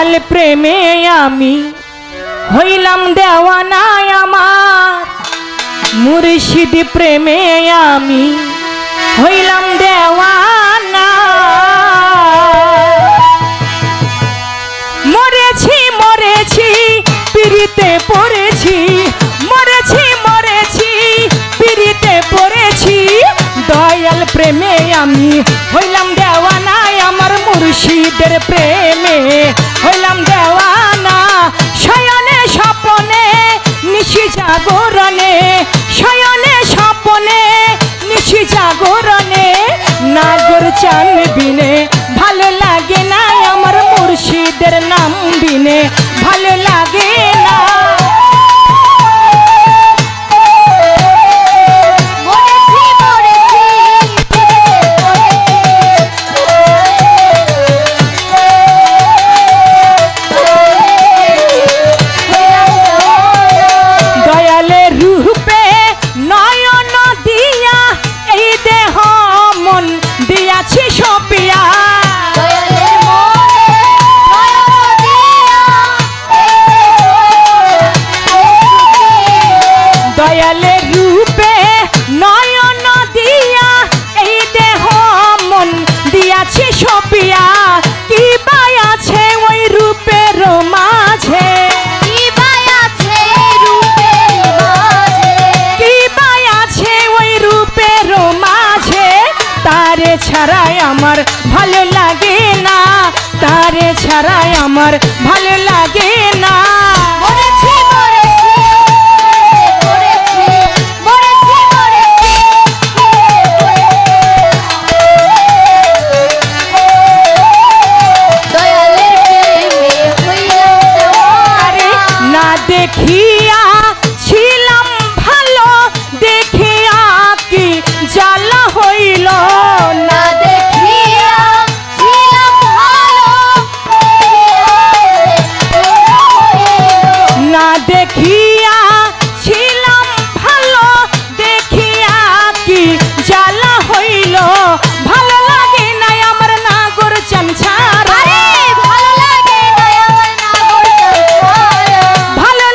দয়াল প্রেমে আমি হইলাম দেওয়ানা আমার, মুর্শিদ প্রেমে আমি হইলাম দেওয়ানা। মরেছি মরেছি পিরিতে পড়েছি, মরেছি মরেছি পিরিতে পড়েছি, দয়াল প্রেমে আমি হইলাম দেওয়ানা আমার, মুর্শিদের প্রেমে হইলাম দেওয়ানা। শয়নে স্বপনে নিশি জাগরণে, শয়নে স্বপনে নিশি জাগরণে, নাগর চান বিনে ভালো লাগে না আমার, মুর্শিদের নাম বিনে ভালো লাগে না। ছাড়াই আমার ভালো লাগে না, তারে ছাড়াই আমার ভালো লাগে না। না দেখিয়া ছিলাম ভালো, দেখিয়া কি জ্বালা হইল, না দেখিয়া ছিলাম ভালো, না দেখিয়া ছিলাম ভালো, দেখিয়া কি জ্বালা হইল, ভালো লাগে না আমার নাগর চান ছাড়া, ভালো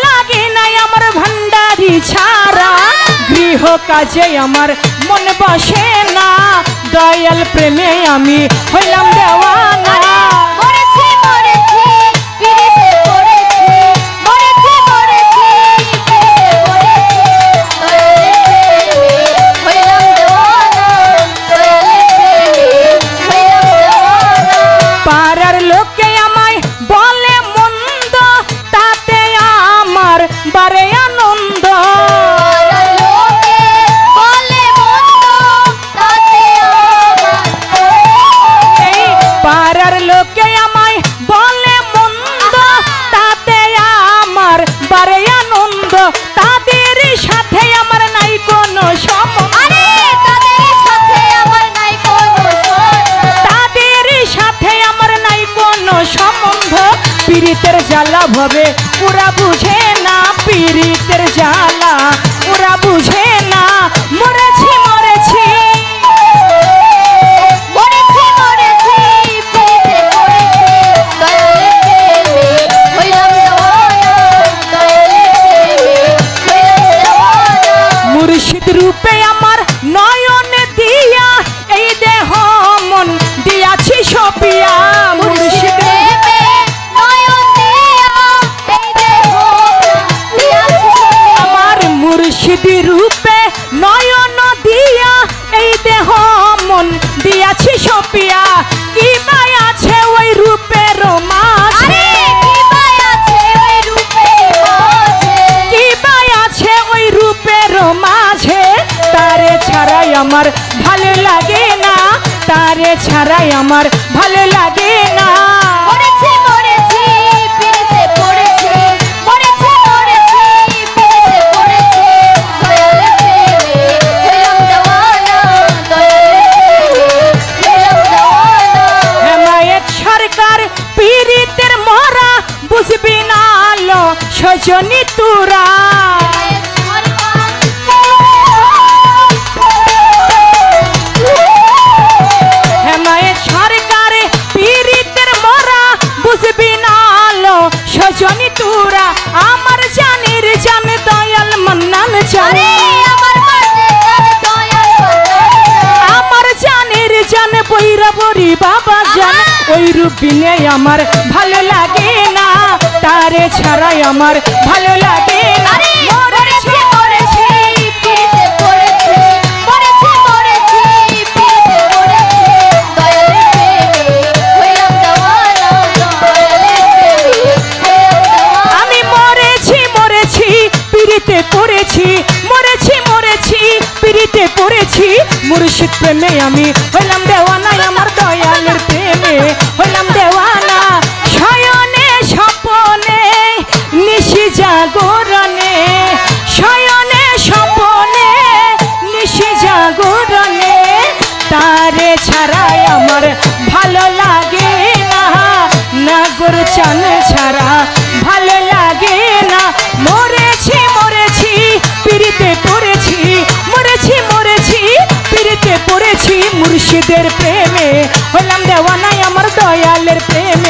লাগে না আমার ভান্ডারি ছাড়া, গৃহ কাজে আমার মন বসে না, দয়াল প্রেমে আমি হইলাম দেওয়ানা। পাড়ার লোকে আমায় বলে মন্দ, তাতে আমার বারে আনন্দ, পাড়ার লোকে আমায় বলে মন্দ, তাতে আমার বারে আনন্দ, তাদের সাথে আমার নাই কোনো সম্বন্ধ, তাদের সাথে আমার নাই কোনো সম্বন্ধ, পীড়িতের জ্বালা ভবে ওরা বুঝে না, পীড়িতের জ্বালা ওরা বুঝে না, মরেছি মরেছি মুর্শিদ রূপে আমার নয়ন দিয়া এই দেহ মন দিয়াছি সপিয়া, মুর্শিদ আমার মুর্শিদ রূপে নয়ন দিয়া এই দেহ মন দিয়াছি সপিয়া, কি বাই আছে ওই রূপের মাঝে, কি বাই আছে ওই রূপের মাঝে, তারে ছাড়াই আমার ভালো লাগে না, তারে ছাড়াই আমার ভালো লাগে না। সরকার পীড়িতের মরা বুঝবি না লো সজনী তুরা, হেমায়েত সরকার পীড়িতের মরা বুঝবি না করি বাবা জান ওই রূপিনে আমার ভালো লাগে না তারে ছাড়াই আমার ভালো লাগে না মরেছি মরেছি পিড়িতে পড়েছি মরেছি মরেছি পিড়িতে পড়েছি দয়ালের প্রেমে হইলাম দেওয়ানা দয়ালের প্রেমে হইলাম দেওয়ানা আমি মরেছি মরেছি পিড়িতে পড়েছি মরেছি মরেছি পিড়িতে পড়েছি মুর্শিদ প্রেমে আমি হইলাম দেওয়ানা আমার দয়ালের প্রেমে হইলাম দেওয়ানা শয়নে স্বপনে নিশি জাগরণে শয়নে স্বপনে নিশি জাগরণে তারে ছাড়াই আমার ভালো লাগে না নাগর চান ছাড়া ভালো লাগে না মরেছি মরেছি পিড়িতে পড়েছি মরেছি মরেছি পিড়িতে পড়েছি মুর্শিদের প্রেমে হলাম দেওয়ানাই আমার দয়ালের প্রেমে